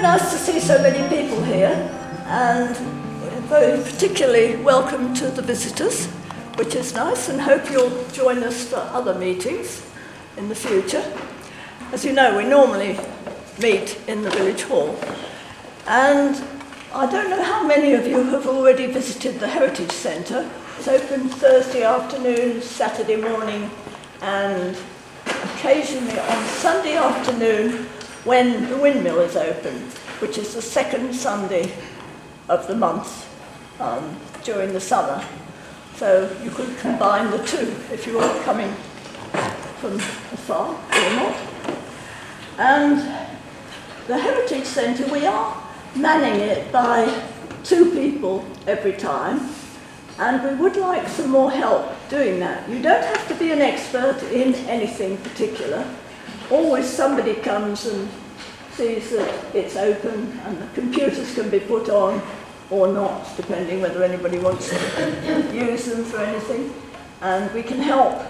nice to see so many people here, and very particularly welcome to the visitors, which is nice, and hope you'll join us for other meetings in the future. As you know, we normally meet in the village hall, and I don't know how many of you have already visited the Heritage Centre. It's open Thursday afternoon, Saturday morning, and occasionally on Sunday afternoon when the windmill is open, which is the second Sunday of the month during the summer. So you could combine the two if you are coming from afar or not. And the Heritage Centre, we are manning it by 2 people every time, and we would like some more help doing that. You don't have to be an expert in anything particular. Always somebody comes and sees that it's open and the computers can be put on or not, depending whether anybody wants to use them for anything. And we can help,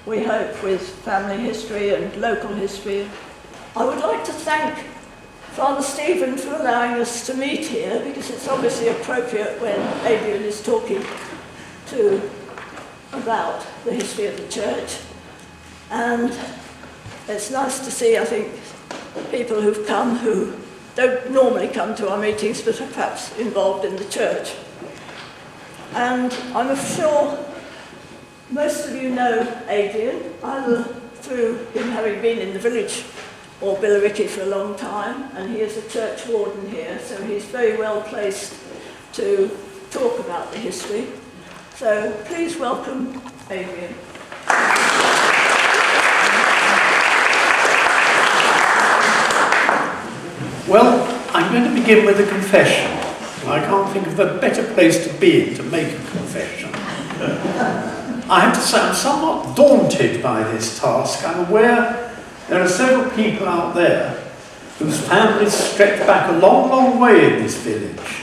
we hope, with family history and local history. I would like to thank Father Stephen for allowing us to meet here, because it's obviously appropriate when Adrian is talking about the history of the church. And it's nice to see, I think, people who've come who don't normally come to our meetings but are perhaps involved in the church. And I'm sure most of you know Adrian, either through him having been in the village or Billericay for a long time, and he is a church warden here, so he's very well placed to talk about the history. So please welcome Adrian. Well, I'm going to begin with a confession. I can't think of a better place to be in to make a confession. I have to say I'm somewhat daunted by this task. I'm aware there are several people out there whose families stretch back a long, long way in this village.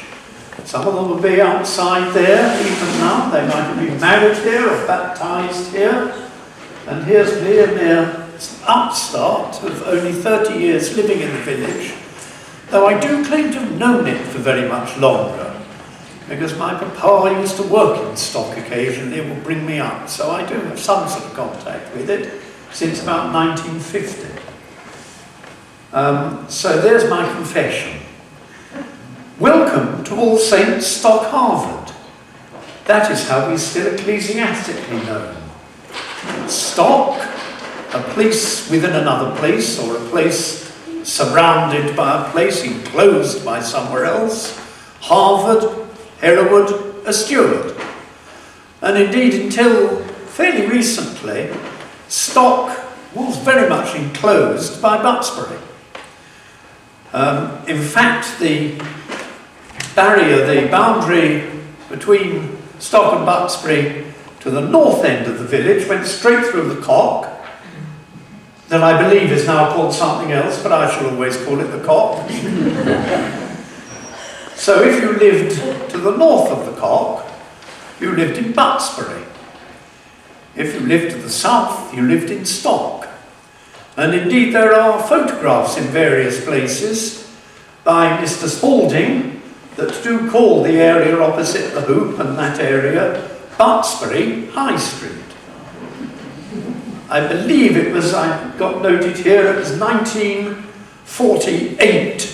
Some of them will be outside there even now. They might have been married here or baptised here. And here's me, a mere upstart of only 30 years living in the village, though I do claim to have known it for very much longer, because my papa used to work in stock occasionally and would bring me up, so I do have some sort of contact with it since about 1950. So there's my confession. Welcome to All Saints Stock Harvard. That is how we're still ecclesiastically known. Stock, a place within another place, or a place surrounded by a place enclosed by somewhere else. Harvard, Hereward, a steward. And indeed, until fairly recently, Stock was very much enclosed by Bucksbury. In fact, the barrier, the boundary between Stock and Bucksbury to the north end of the village went straight through the Cock, that I believe is now called something else, but I shall always call it the Cock. So if you lived to the north of the Cock, you lived in Bucksbury. If you lived to the south, you lived in Stock. And indeed there are photographs in various places by Mr. Spalding that do call the area opposite the Hoop and that area Bucksbury High Street. I believe it was, I got noted here, it was 1948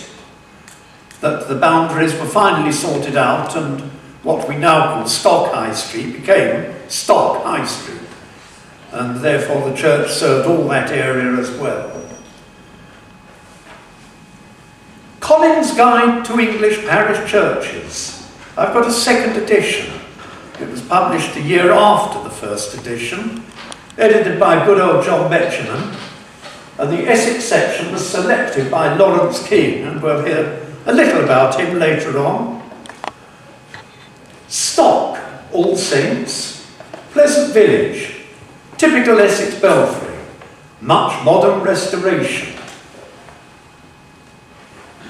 that the boundaries were finally sorted out and what we now call Stock High Street became Stock High Street. And therefore the church served all that area as well. Collins' Guide to English Parish Churches. I've got a second edition. It was published a year after the first edition, edited by good old John Betchenham, and the Essex section was selected by Lawrence King, and we'll hear a little about him later on. Stock, All Saints, Pleasant Village, typical Essex belfry, much modern restoration.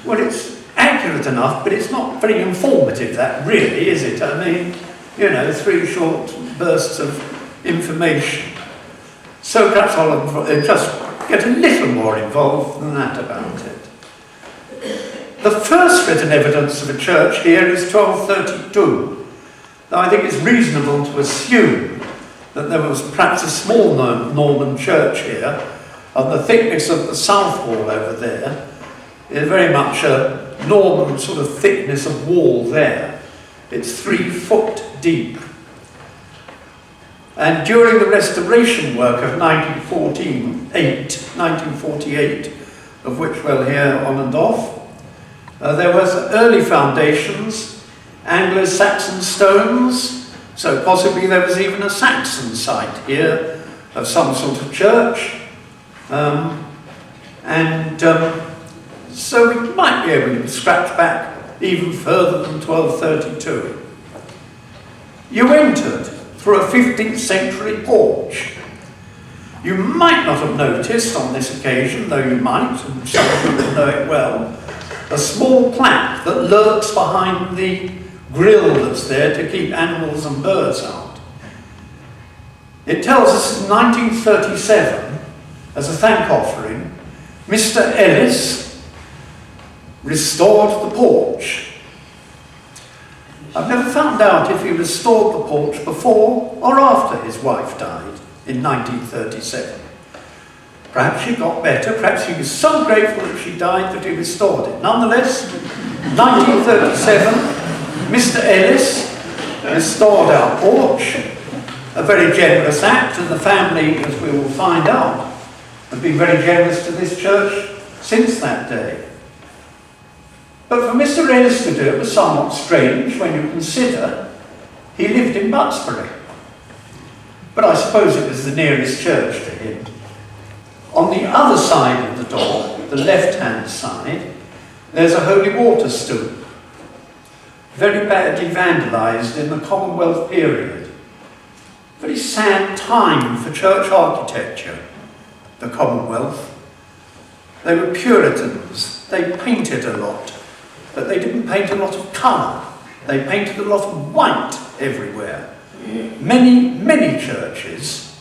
Well, it's accurate enough, but it's not very informative, that really, is it? I mean, you know, 3 short bursts of information. So perhaps I'll just get a little more involved than that about it. The first written evidence of a church here is 1232. Now I think it's reasonable to assume that there was perhaps a small Norman church here, and the thickness of the south wall over there is very much a Norman sort of thickness of wall there. It's 3 foot deep. And during the restoration work of 1948, of which we'll hear on and off, there was early foundations, Anglo-Saxon stones, so possibly there was even a Saxon site here of some sort of church. So we might be able to scratch back even further than 1232. You entered through a 15th century porch. You might not have noticed on this occasion, though you might, and some of you will know it well, a small plaque that lurks behind the grill that's there to keep animals and birds out. It tells us in 1937, as a thank offering, Mr. Ellis restored the porch. I've never found out if he restored the porch before or after his wife died in 1937. Perhaps she got better, perhaps he was so grateful that she died that he restored it. Nonetheless, 1937, Mr. Ellis restored our porch, a very generous act, and the family, as we will find out, have been very generous to this church since that day. But for Mr. Ellis to do it was somewhat strange when you consider he lived in Butsbury. But I suppose it was the nearest church to him. On the other side of the door, the left-hand side, there's a holy water stool, very badly vandalised in the Commonwealth period. Very sad time for church architecture, the Commonwealth. They were Puritans, they painted a lot, but they didn't paint a lot of colour. They painted a lot of white everywhere. Many churches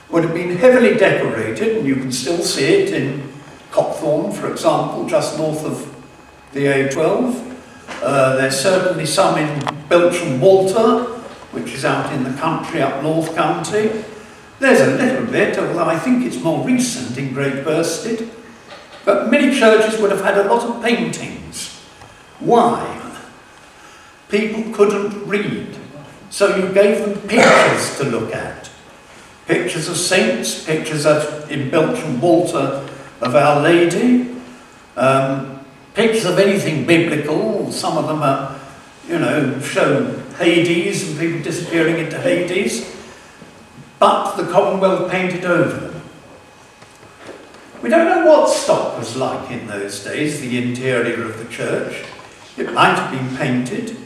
would have been heavily decorated, and you can still see it in Copthorne, for example, just north of the A12. There's certainly some in Belcham Walter, which is out in the country up North County. There's a little bit, although I think it's more recent, in Great Bursted. But many churches would have had a lot of paintings. Why? People couldn't read, so you gave them pictures to look at. Pictures of saints, pictures in Belcham Walter of Our Lady, pictures of anything biblical. Some of them are, show Hades and people disappearing into Hades, but the Commonwealth painted over them. We don't know what stock was like in those days, the interior of the church. It might have been painted,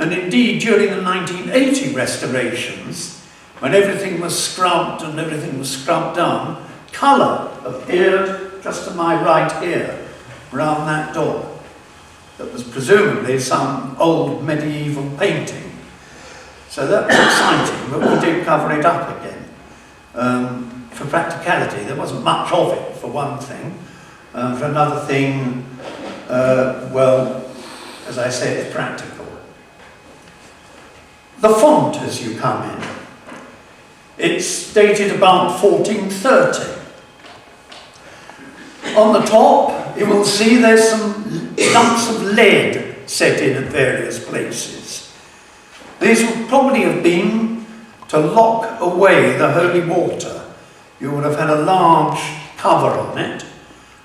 and indeed during the 1980 restorations, when everything was scrubbed and everything was scrubbed down, colour appeared just to my right here, round that door. That was presumably some old medieval painting. So that was exciting, but we did cover it up again. For practicality, there wasn't much of it, for one thing. For another thing, as I say, it's practical. The font as you come in, it's dated about 1430. On the top, you will see there's some lumps of lead set in at various places. These would probably have been to lock away the holy water. You would have had a large cover on it,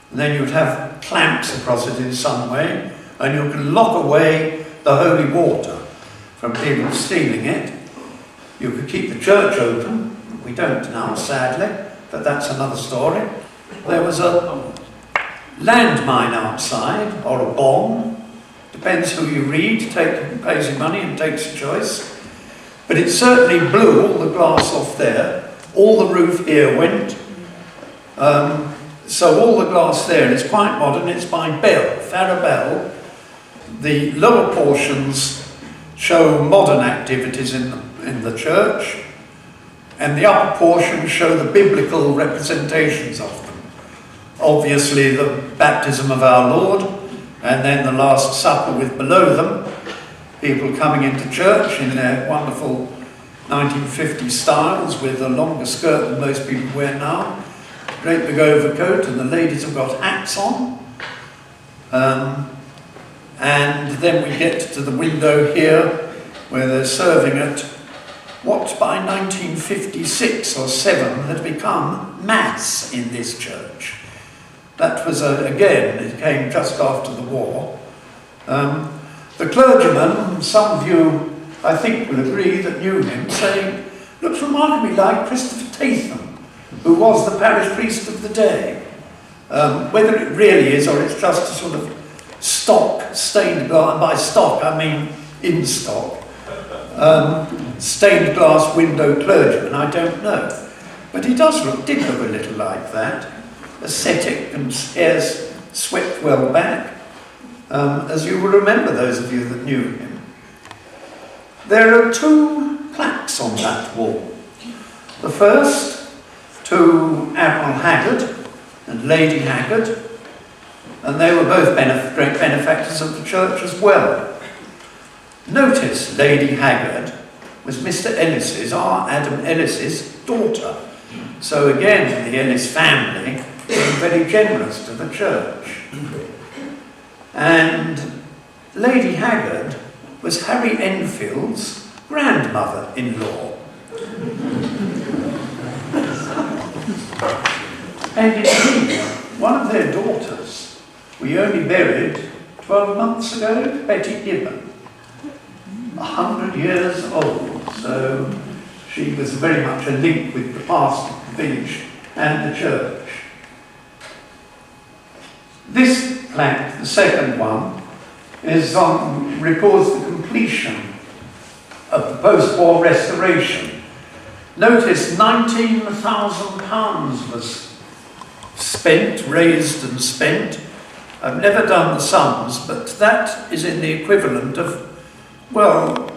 and then you would have clamps across it in some way, and you could lock away the holy water from people stealing it. You could keep the church open. We don't now, sadly, but that's another story. There was a landmine outside, or a bomb. Depends who you read, pays your money and takes your choice. But it certainly blew all the glass off there. All the roof here went. So all the glass there is quite modern. It's by Bell, Farah Bell. The lower portions show modern activities in the church, and the upper portions show the biblical representations of them. Obviously the baptism of our Lord And then the Last Supper with below them people coming into church in their wonderful 1950 styles with a longer skirt than most people wear now, great big overcoat, and the ladies have got hats on. And then we get to the window here where they're serving at what by 1956 or 7 had become Mass in this church. That was, again, it came just after the war. The clergyman, some of you I think will agree that knew him, saying, looks remarkably like Christopher Tatham, who was the parish priest of the day. Whether it really is or it's just a sort of stock, stained glass, and by stock I mean in stock, stained glass window clergyman, I don't know. But he did look a little like that, ascetic and hairs swept well back, as you will remember, those of you that knew him. There are 2 plaques on that wall. The first to Admiral Haggard and Lady Haggard, and they were both great benefactors of the church as well. Notice Lady Haggard was Mr. Ellis's, our Adam Ellis's daughter. So again, the Ellis family were very generous to the church. And Lady Haggard was Harry Enfield's grandmother-in-law. And indeed, one of their daughters we only buried 12 months ago, Betty Gibbon, 100 years old. So she was very much a link with the past of the village and the church. This plaque, the second one, records the completion of the post-war restoration. Notice £19,000 was raised and spent. I've never done the sums, but that is in the equivalent of, well, a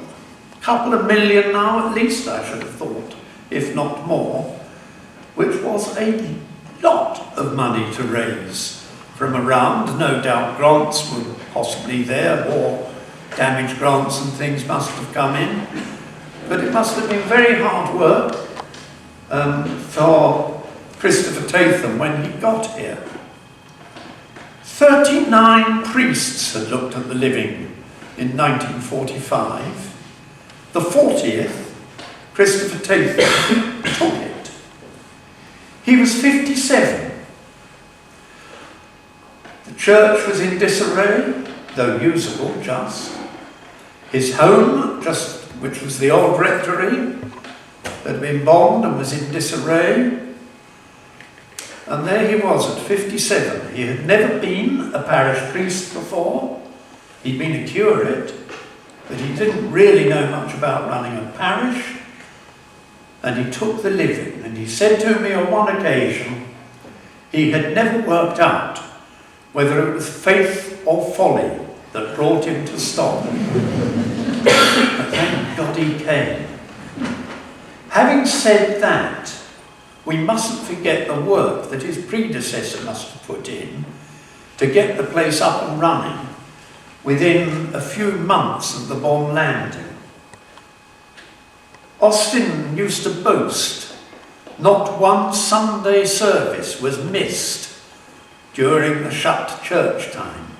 couple of million now at least, I should have thought, if not more, which was a lot of money to raise from around. No doubt grants were possibly there, war damage grants and things must have come in, but it must have been very hard work for Christopher Tatham when he got here. 39 priests had looked at the living in 1945. The 40th, Christopher Tatham, took it. He was 57. The church was in disarray, though usable just. His home, which was the old rectory, had been bombed and was in disarray. And there he was at 57. He had never been a parish priest before. He'd been a curate, but he didn't really know much about running a parish. And he took the living. And he said to me on one occasion, he had never worked out whether it was faith or folly that brought him to stop. But thank God he came. Having said that, we mustn't forget the work that his predecessor must have put in to get the place up and running within a few months of the bomb landing. Austin used to boast not one Sunday service was missed during the shut church time.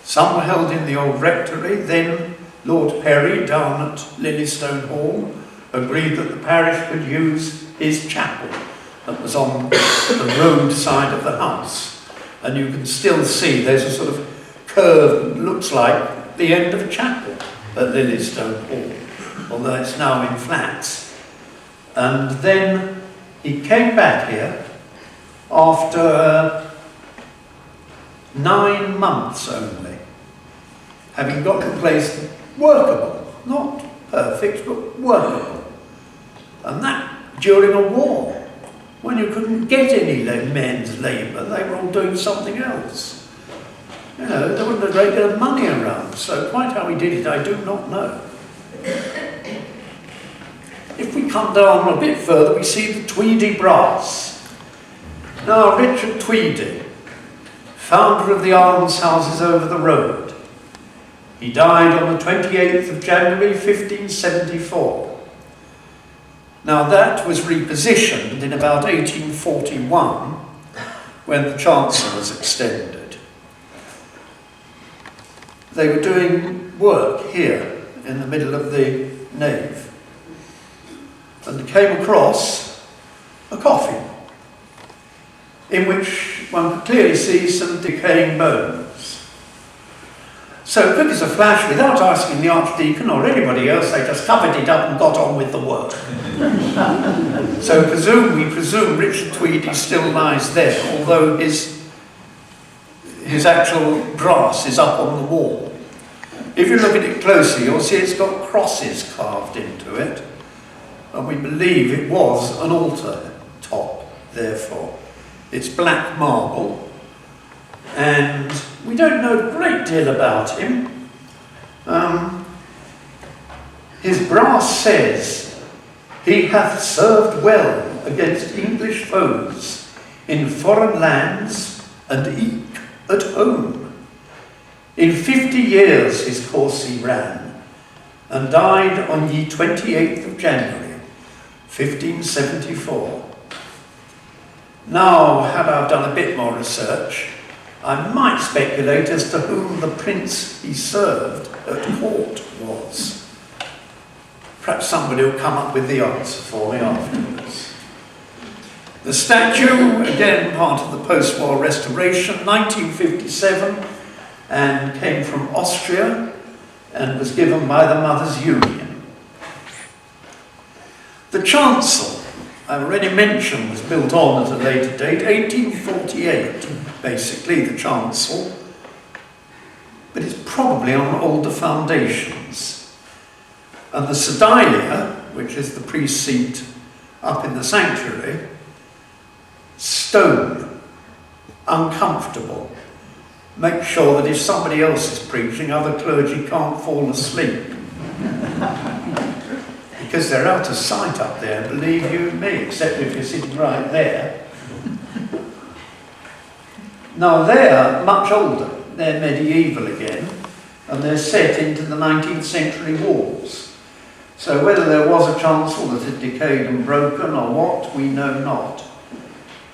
Some were held in the old rectory. Then Lord Perry, down at Lilystone Hall, agreed that the parish could use his chapel that was on the road side of the house. And you can still see there's a sort of curve that looks like the end of a chapel at Lilystone Hall, although it's now in flats. And then he came back here after 9 months only, having got the place workable, not perfect, but workable. And that during a war, when you couldn't get any men's labour, they were all doing something else. You know, there wasn't a great deal of money around, so quite how he did it, I do not know. If we come down a bit further, we see the Tweedy brass. Now, Richard Tweedy, founder of the almshouses over the road. He died on the 28th of January 1574. Now that was repositioned in about 1841 when the chancel was extended. They were doing work here in the middle of the nave and came across a coffin in which one could clearly see some decaying bones. So quick as a flash, without asking the archdeacon or anybody else, they just covered it up and got on with the work. So we presume Richard Tweedy still lies there, although his actual brass is up on the wall. If you look at it closely, you'll see it's got crosses carved into it, and we believe it was an altar top, therefore. It's black marble, and we don't know a great deal about him. His brass says, "He hath served well against English foes in foreign lands and eke at home. In 50 years his course he ran, and died on ye 28th of January, 1574. Now, had I done a bit more research, I might speculate as to whom the prince he served at court was. Perhaps somebody will come up with the answer for me afterwards. The statue, again part of the post-war restoration, 1957, and came from Austria and was given by the Mothers' Union. The chancel, I already mentioned, was built on at a later date, 1848, basically, the chancel, but it's probably on older foundations. And the sedilia, which is the priest's seat up in the sanctuary, stone, uncomfortable. Make sure that if somebody else is preaching, other clergy can't fall asleep. Because they're out of sight up there, believe you me, except if you're sitting right there. Now they're much older. They're medieval again, and they're set into the 19th century walls. So whether there was a chancel that had decayed and broken or what, we know not.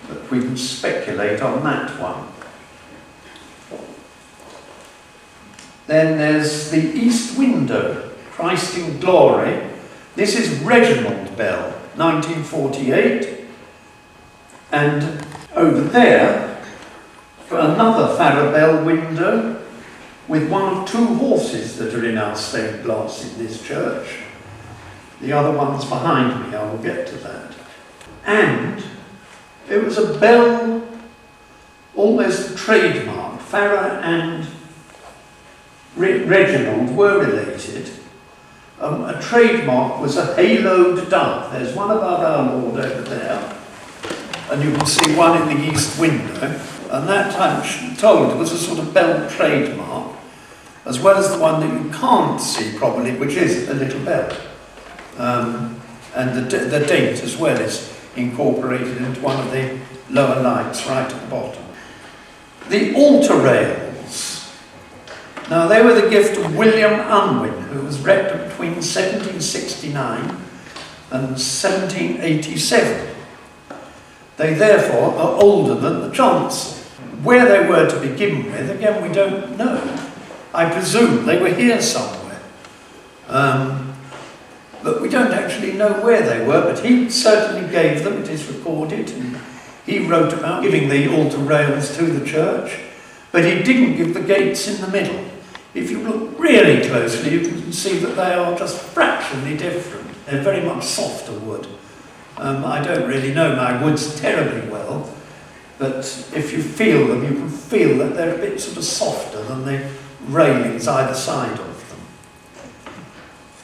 But we can speculate on that one. Then there's the east window, Christ in Glory. This is Reginald Bell, 1948. And over there, another Farabelle window with one of two horses that are in our stained glass in this church. The other one's behind me, I will get to that. And it was a bell, almost trademark. Farah and Reginald were related. A trademark was a haloed dove. There's one above our Lord over there, and you can see one in the east window. And that, I'm told, was a sort of bell trademark, as well as the one that you can't see probably, which is a little bell. And the date as well is incorporated into one of the lower lights right at the bottom. The altar rails. Now they were the gift of William Unwin, who was rector between 1769 and 1787. They therefore are older than the chancel. Where they were to begin with, again, we don't know. I presume they were here somewhere. But we don't actually know where they were, but he certainly gave them, it is recorded, and he wrote about giving the altar rails to the church, but he didn't give the gates in the middle. If you look really closely, you can see that they are just fractionally different. They're very much softer wood. I don't really know my woods terribly well, but if you feel them, you can feel that they're a bit sort of softer than the railings either side of them.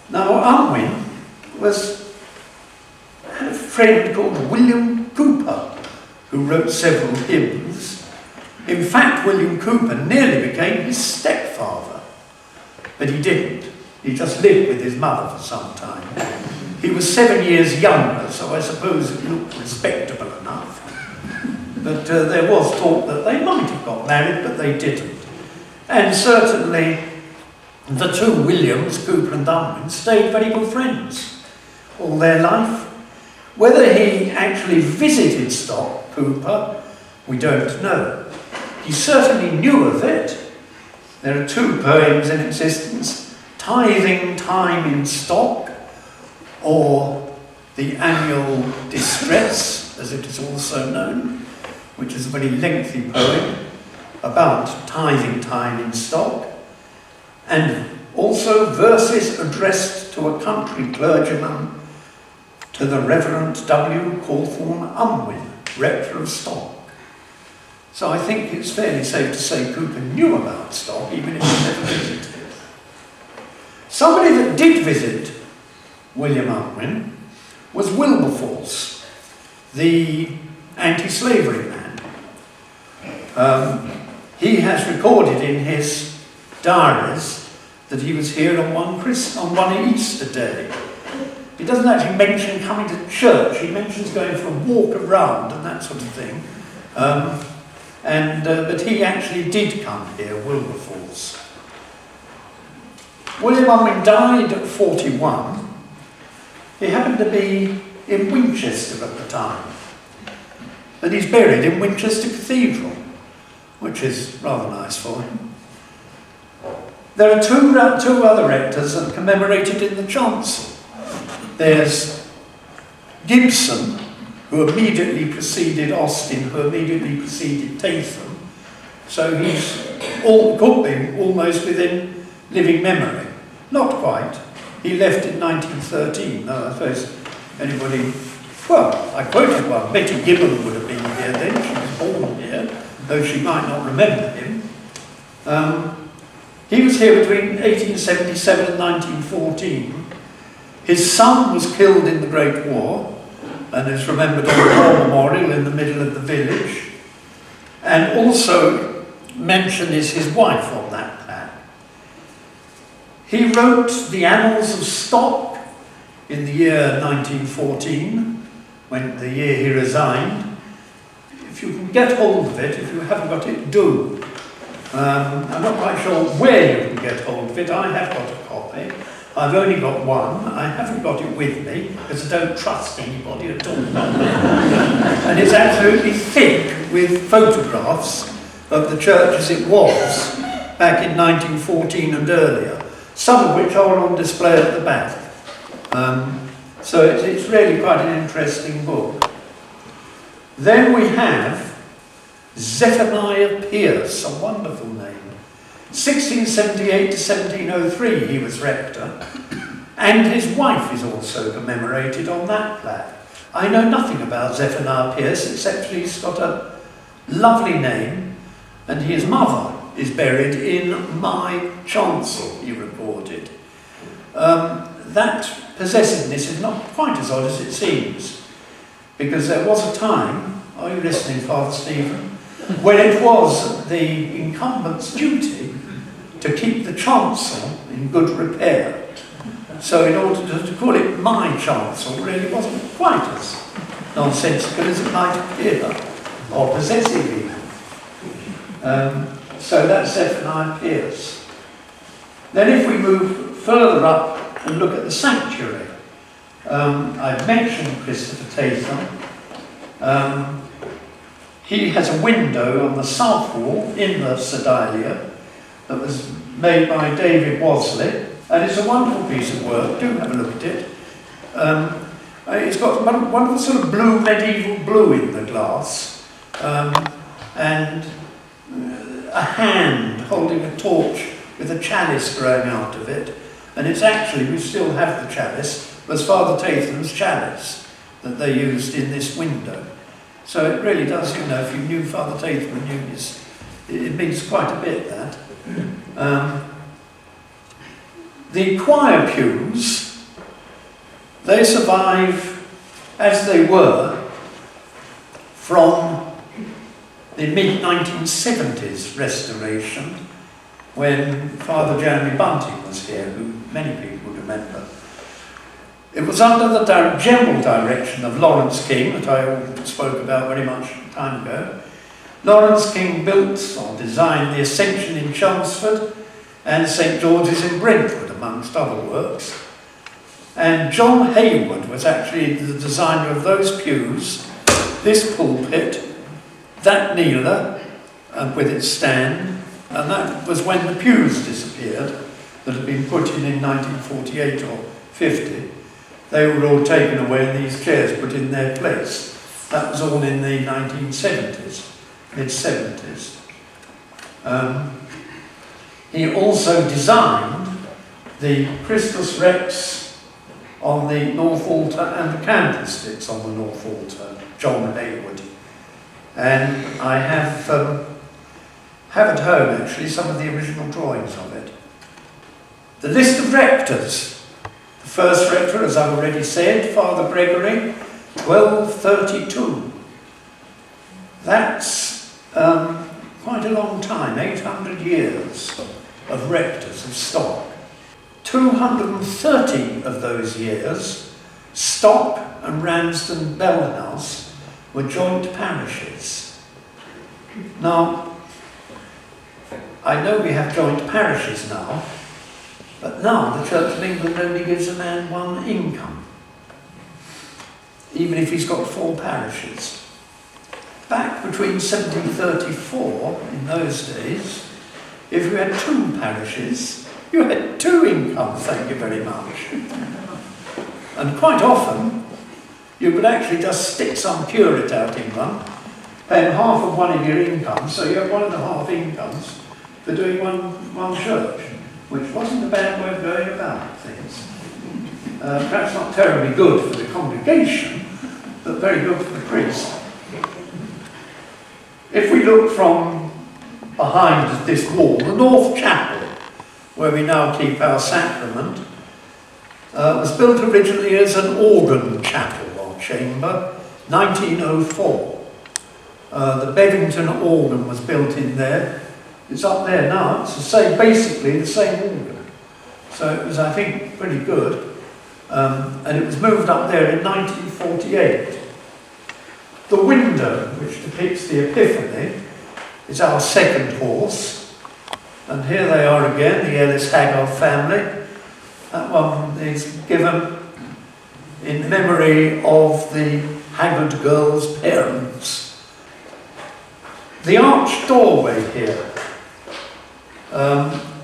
Now, Unwin had a friend called William Cooper, who wrote several hymns. In fact, William Cooper nearly became his stepfather, but he didn't. He just lived with his mother for some time. He was 7 years younger, so I suppose it looked respectable enough. But there was talk that they might have got married, but they didn't. And certainly the two Williams, Cooper and Unwin, stayed very good friends all their life. Whether he actually visited stock, Cooper, we don't know. He certainly knew of it. There are two poems in existence, Tithing Time in Stock, or The Annual Distress, as it is also known, which is a very lengthy poem about tithing time in stock, and also verses addressed to a country clergyman, to the Reverend W. Cawthorne Unwin, rector of Stock. So I think it's fairly safe to say Cooper knew about Stock, even if he never visited. Somebody that did visit William Unwin was Wilberforce, the anti-slavery man. He has recorded in his diaries that he was here on one Easter day. He doesn't actually mention coming to church. He mentions going for a walk around and that sort of thing. But he actually did come here, Wilberforce. William Unwin died at 41. He happened to be in Winchester at the time. And he's buried in Winchester Cathedral, which is rather nice for him. There are two other rectors that are commemorated in the chancel. There's Gibson, who immediately preceded Austin, who immediately preceded Tatham. So he's could be almost within living memory. Not quite. He left in 1913. Now, I suppose anybody... Well, I quoted one. Betty Gibbon would have been here then. She was born here, though she might not remember him. He was here between 1877 and 1914. His son was killed in the Great War and is remembered on the War Memorial in the middle of the village. And also mentioned is his wife on that plaque. He wrote the Annals of Stock in the year 1914, when the year he resigned. If you can get hold of it, if you haven't got it, do. I'm not quite sure where you can get hold of it. I have got a copy. I've only got one. I haven't got it with me because I don't trust anybody at all. And it's absolutely thick with photographs of the church as it was back in 1914 and earlier, some of which are on display at the back. So it's really quite an interesting book. Then we have Zephaniah Pierce, a wonderful name. 1678 to 1703 he was rector, and his wife is also commemorated on that plaque. I know nothing about Zephaniah Pierce except he's got a lovely name, and his mother is buried in my chancel, he recorded. That possessiveness is not quite as odd as it seems, because there was a time, are you listening, Father Stephen, when it was the incumbent's duty to keep the chancel in good repair. So in order to call it my chancel really wasn't quite as nonsensical as it might appear, or possessive even. So that's Zephaniah Pierce. Then if we move further up and look at the sanctuary, I've mentioned Christopher Tatham. He has a window on the south wall in the sedilia that was made by David Wasley, and it's a wonderful piece of work. Do have a look at it. It's got wonderful sort of blue, medieval blue in the glass, and a hand holding a torch with a chalice growing out of it. And it's actually, we still have the chalice, was Father Tatham's chalice that they used in this window. So it really does, you know, if you knew Father Tatham and knew his, it means quite a bit, that. The choir pews, they survive as they were from the mid-1970s restoration, when Father Jeremy Bunting was here, who many people remember. It was under the general direction of Lawrence King, that I spoke about very much time ago. Lawrence King built or designed the Ascension in Chelmsford and St George's in Brentford, amongst other works. And John Hayward was actually the designer of those pews, this pulpit, that kneeler, and with its stand, and that was when the pews disappeared, that had been put in 1948 or 50. They were all taken away and these chairs put in their place. That was all in the 1970s, mid-70s. He also designed the Christus Rex on the north altar and the candlesticks on the north altar, John Hayward. And I have at home actually some of the original drawings of it. The list of rectors. The first rector, as I've already said, Father Gregory, 1232. That's quite a long time, 800 years of rectors of Stock. 230 of those years, Stock and Ramsden Bell House were joint parishes. Now, I know we have joint parishes now, but now the Church of England only gives a man one income, even if he's got 4 parishes. Back between 1734, in those days, if you had 2 parishes, you had 2 incomes, thank you very much. And quite often, you could actually just stick some curate out in one, pay half of one of your incomes, so you have 1.5 incomes for doing one church, which wasn't a bad way of going about things. Perhaps not terribly good for the congregation, but very good for the priest. If we look from behind this wall, the North Chapel, where we now keep our sacrament, was built originally as an organ chapel or chamber, 1904. The Bevington organ was built in there. It's up there now. It's the same, basically the same organ. So it was, I think, pretty good. And it was moved up there in 1948. The window, which depicts the Epiphany, is our second horse. And here they are again, the Ellis Haggard family. That one is given in memory of the Haggard girl's parents. The arched doorway here.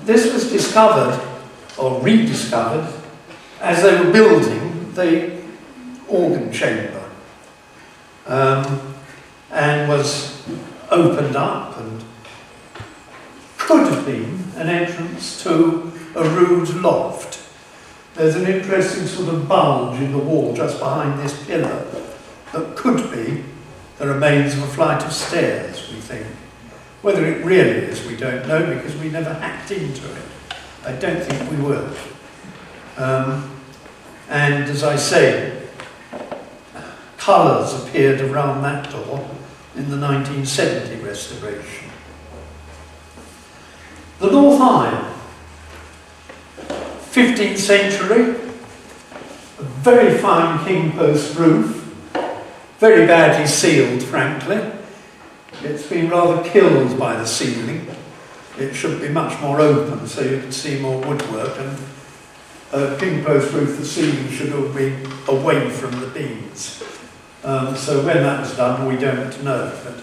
This was discovered, or rediscovered, as they were building the organ chamber. And was opened up and could have been an entrance to a rood loft. There's an interesting sort of bulge in the wall just behind this pillar that could be the remains of a flight of stairs, we think. Whether it really is, we don't know, because we never hacked into it. I don't think we will. And as I say, colours appeared around that door in the 1970 restoration. The North Aisle, 15th century, a very fine king post roof, very badly sealed, frankly. It's been rather killed by the ceiling. It should be much more open so you can see more woodwork, and a king post roof, the ceiling should have been away from the beams. So when that was done, we don't know. But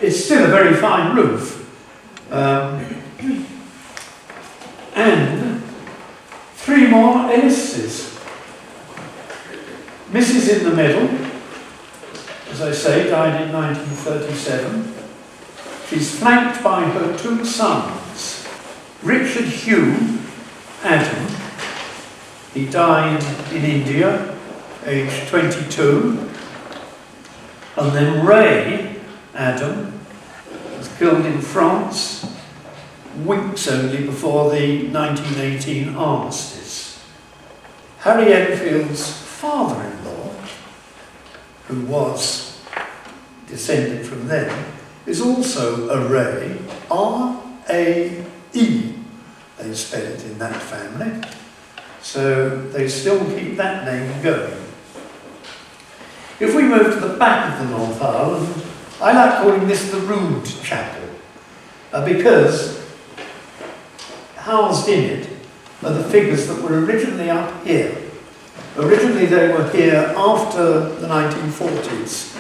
it's still a very fine roof. And 3 more Ellises. Mrs. in the middle, as I say, died in 1937. She's flanked by her 2 sons. Richard Hugh Adam, he died in India, aged 22. And then Ray Adam was killed in France weeks only before the 1918 armistice. Harry Enfield's father-in-law, who was descended from them, is also a Ray, R-A-E, they spell it in that family. So they still keep that name going. If we move to the back of the North Aisle, and I like calling this the Rood Chapel, because housed in it are the figures that were originally up here. Originally they were here after the 1940s,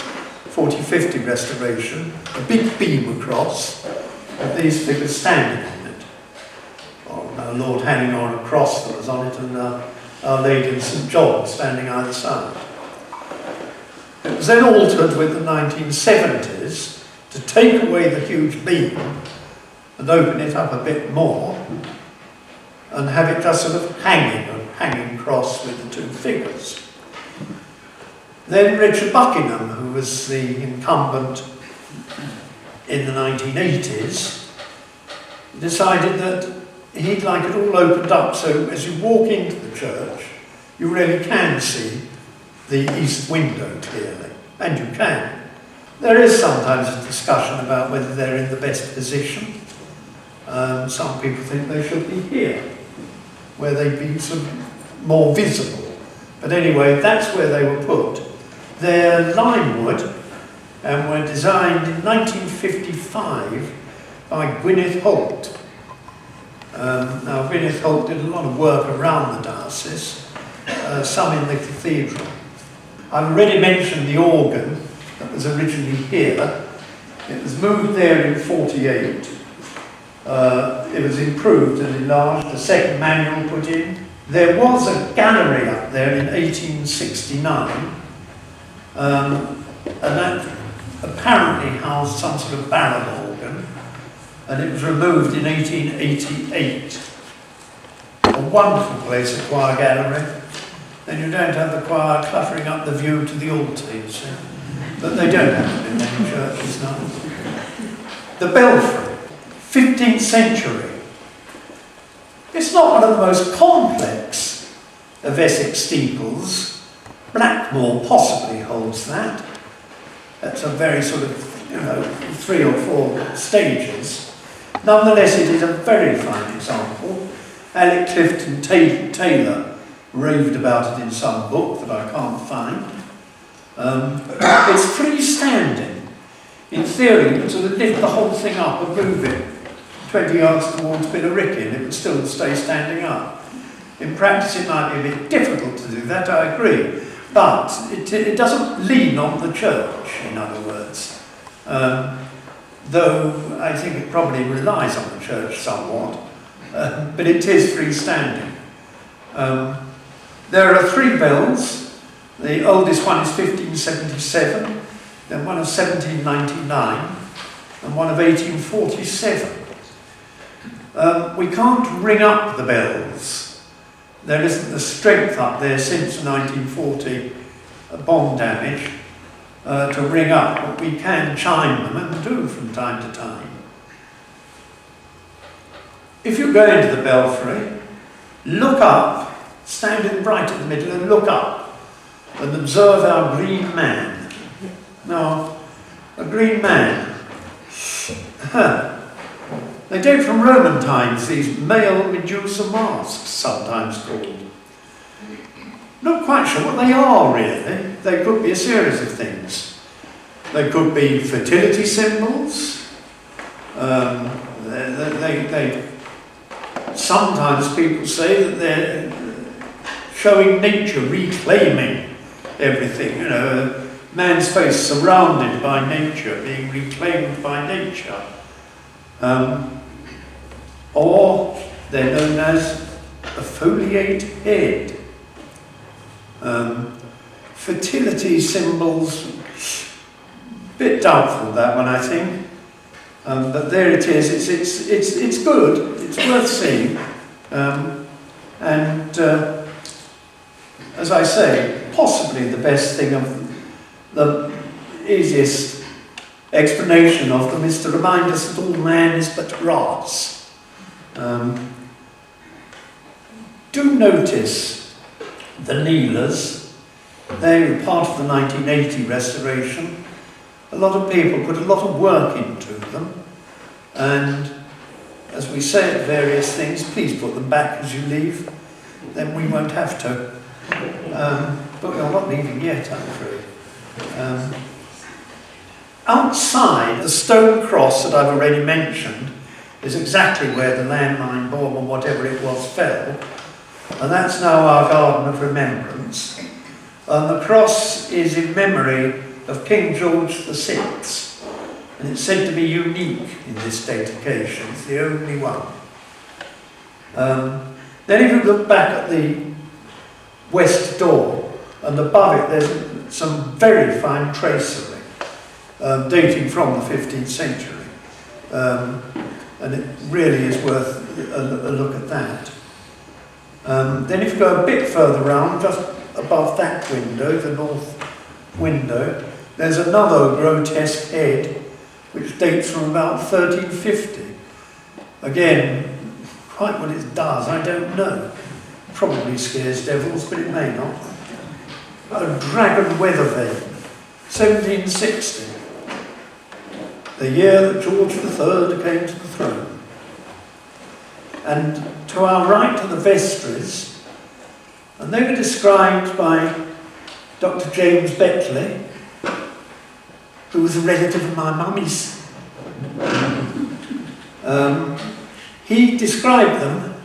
40-50 restoration, a big beam across, with these figures standing on it. Our Lord hanging on a cross that was on it, and Our Lady and St John standing either side. It was then altered with the 1970s to take away the huge beam and open it up a bit more and have it just sort of a hanging cross with the two figures. Then Richard Buckingham, who was the incumbent in the 1980s, decided that he'd like it all opened up, so as you walk into the church, you really can see the east window clearly, and you can. There is sometimes a discussion about whether they're in the best position. Some people think they should be here, where they'd be sort of more visible. But anyway, that's where they were put. They're lime wood and were designed in 1955 by Gwyneth Holt. Now, Gwyneth Holt did a lot of work around the diocese, some in the cathedral. I've already mentioned the organ that was originally here. It was moved there in 48. It was improved and enlarged, a second manual put in. There was a gallery up there in 1869, and that apparently housed some sort of barrel organ, and it was removed in 1888. A wonderful place, a choir gallery. Then you don't have the choir cluttering up the view to the altar, you see. But they don't have it in many churches now. The belfry, 15th century. It's not one of the most complex of Essex steeples. Blackmore possibly holds that. That's a very sort of, 3 or 4 stages. Nonetheless, it is a very fine example. Alec Clifton Taylor raved about it in some book that I can't find. It's freestanding. In theory, you could sort of lift the whole thing up and move it 20 yards towards Billericay, it would still stay standing up. In practice, it might be a bit difficult to do that, I agree. But it doesn't lean on the church, in other words. Though I think it probably relies on the church somewhat. But it is freestanding. There are 3 bells. The oldest one is 1577, then one of 1799, and one of 1847. We can't ring up the bells. There isn't the strength up there since the 1940 bomb damage to ring up, but we can chime them and do from time to time. If you go into the belfry, look up, stand right in the middle and look up and observe our green man. Now, a green man, they date from Roman times, these male Medusa masks, sometimes called. Not quite sure what they are, really. They could be a series of things. They could be fertility symbols. Sometimes people say that they're showing nature, reclaiming everything, man's face surrounded by nature, being reclaimed by nature. Or they're known as a foliate head. Fertility symbols, bit doubtful that one, I think. But there it is. It's good. It's worth seeing. As I say, possibly the best thing the easiest explanation of them is to remind us that all man is but grass. Do notice the kneelers. They were part of the 1980 restoration. A lot of people put a lot of work into them, and as we say at various things, please put them back as you leave. then we won't have to. But we're not leaving yet, I'm afraid. Outside, the stone cross that I've already mentioned is exactly where the landmine bomb or whatever it was fell. And that's now our garden of remembrance. And the cross is in memory of King George VI. And it's said to be unique in this dedication. It's the only one. Then if you look back at the west door, and above it there's some very fine tracery, dating from the 15th century. And it really is worth a look at that. Then if you go a bit further round, just above that window, the north window, there's another grotesque head which dates from about 1350. Again, quite what it does, I don't know. Probably scares devils, but it may not. A dragon weather vane, 1760. The year that George III came to the throne. And to our right are the vestries, and they were described by Dr. James Beckley, who was a relative of my mummy's. He described them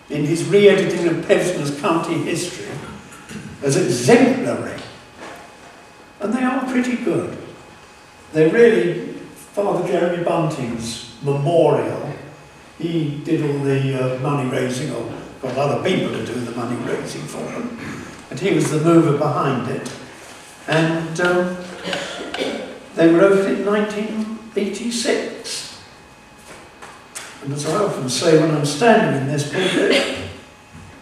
in his re-editing of Pevsner's County History as exemplary. And they are pretty good. They're really Father Jeremy Bunting's memorial. He did all the money raising, or got other people to do the money raising for him. And he was the mover behind it. And they were opened in 1986. And as I often say when I'm standing in this pulpit,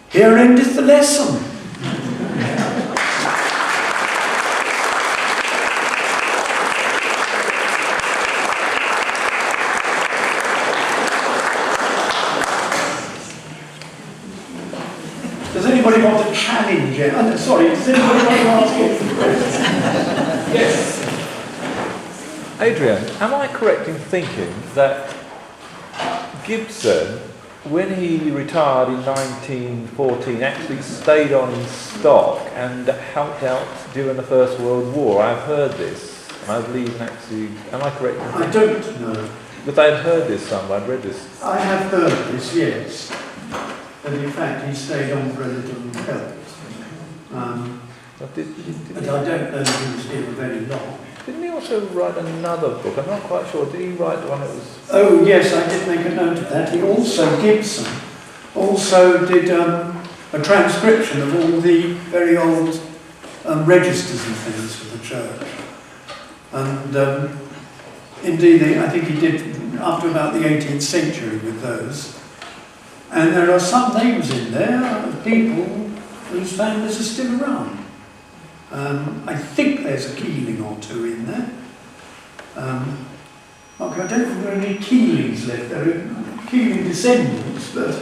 here endeth the lesson. Does anybody want to challenge it? Sorry, does anybody want to ask it? Yes. Adrian, am I correct in thinking that Gibson, when he retired in 1914, actually stayed on in stock and helped out during the First World War? I've heard this, and I believe actually, am I correct in thinking? I don't know. But I'd heard this somewhere, I'd read this. I have heard this, yes. And in fact, he stayed on for a little help. But I don't know if he was here for very long. Didn't he also write another book? I'm not quite sure. Did he write one that was... Oh, yes, I did make a note of that. He also, Gibson, also did a transcription of all the very old registers and things for the church. And indeed, I think he did up to about the 18th century with those. And there are some names in there of people whose families are still around. I think there's a Keeling or two in there. Okay, I don't think there are any Keelings left. There are Keeling descendants, but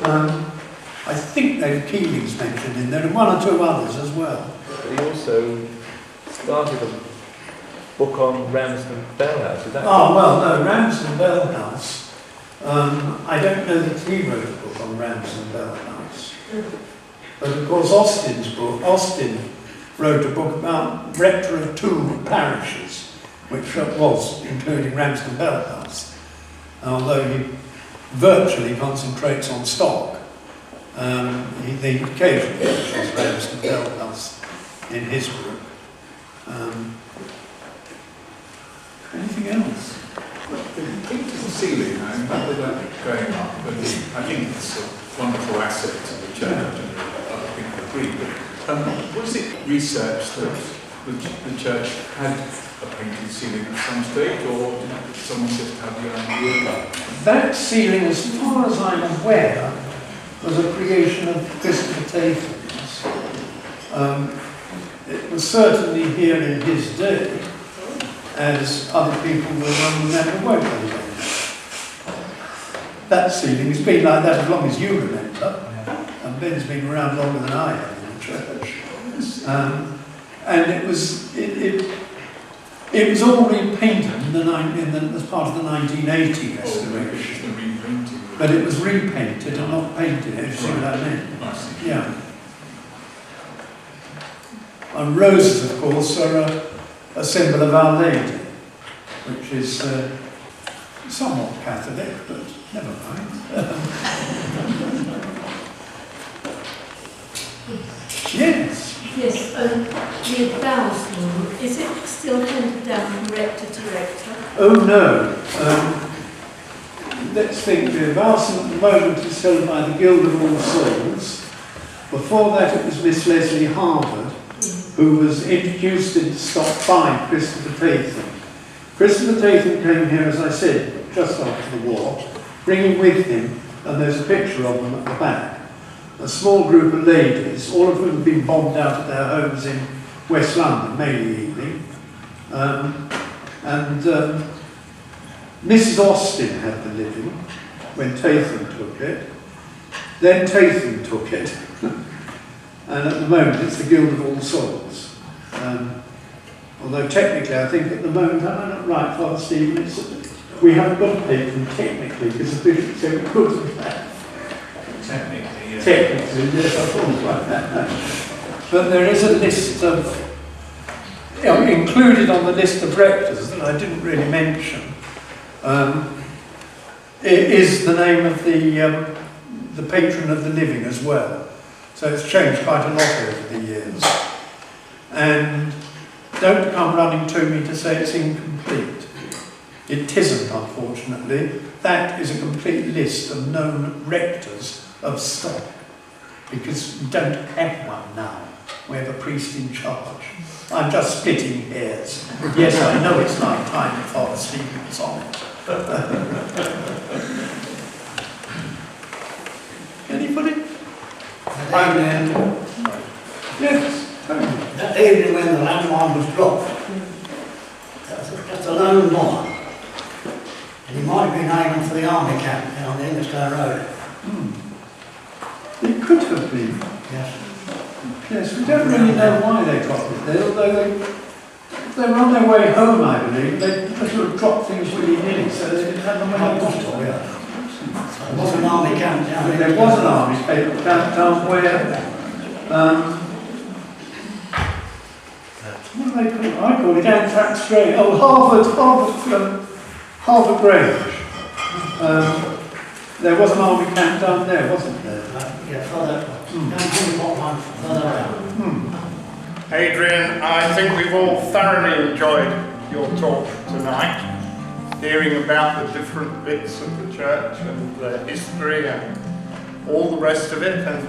I think there are Keelings mentioned in there, and one or two others as well. But he also started a book on Ramsden Bell House, is that Oh, well, no, Ramsden Bell House. I don't know that he wrote a book on Ramsden Bell House. But of course, Austin wrote a book about rector of two parishes, which was including Ramsden Bell House. Although he virtually concentrates on stock, the occasion mentions Ramsden Bell House in his book. Anything else? Well, the painted ceiling, I'm glad that going up, but I think it's a wonderful asset to the church, and other people agree. But was it researched that the church had a painted ceiling at some stage, or did someone just have the idea? That ceiling, as far as I'm aware, was a creation of Christopher Tayford's. It was certainly here in his day, as other people will remember won't they? That ceiling has been like that as long as you remember, and Ben's been around longer than I have in the church. And it was all repainted as part of the 1980 restoration. but it was repainted and not painted, if you see what I mean. I see. Yeah. And roses, of course, are a symbol of Our Lady, which is somewhat Catholic, but never mind. Yes. Yes, the advancement, is it still handed down from rector to rector? Oh no. Let's think. The advancement at the moment is held by the Guild of All Souls. Before that, it was Miss Leslie Harvard, who was introduced into stock by Christopher Tatham. Christopher Tatham came here, as I said, just after the war, bringing with him, and there's a picture of them at the back, a small group of ladies, all of whom had been bombed out of their homes in West London, May evening. Mrs. Austin had the living when Tatham took it. Then Tatham took it. And at the moment it's the Guild of All Souls. Although technically, I think at the moment, am I not right, Father Stephen? We haven't got a patron technically, because the bishop said we couldn't have. Technically, yeah. Technically, yes, I thought like that. But there is a list of, included on the list of rectors that I didn't really mention, it is the name of the patron of the living as well. So it's changed quite a lot over the years. And don't come running to me to say it's incomplete. It isn't, unfortunately. That is a complete list of known rectors of stock, because we don't have one now. We have a priest in charge. I'm just splitting hairs. Yes, I know it's like time that Father Stephen's on it. Anybody? Yes. That evening when the landmine was dropped, that's a lone mine. And he might have been aiming for the army camp down on the Englishtown Road. It could have been. Yes. Yes, we don't really know why they dropped it there, although they were on their way home, I believe. They sort of dropped things willy-nilly, so they didn't have them when they wanted to. There was an army camp down there. There was an army camp down where, what do they call it? I call it Anthrax Grange. Oh, Harvard Grange. There was an army camp down there, wasn't there? Yeah, further. Further out. Adrian, I think we've all thoroughly enjoyed your talk tonight, hearing about the different bits of the church and the history and all the rest of it, and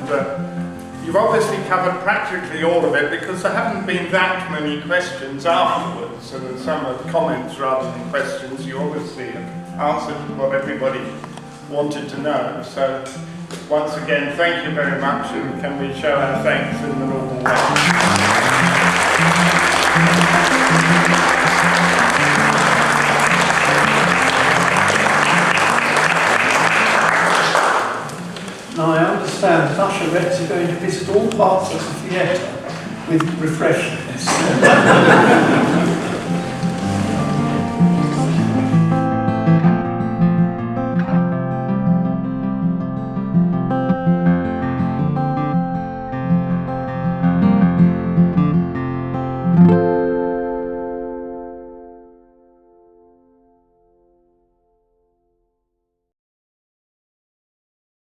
you've obviously covered practically all of it, because there haven't been that many questions afterwards, and some are comments rather than questions. You obviously have answered what everybody wanted to know. So once again, thank you very much, and can we show our thanks in the normal way? Now I understand that usherettes are going to visit all parts of the theatre with refreshments.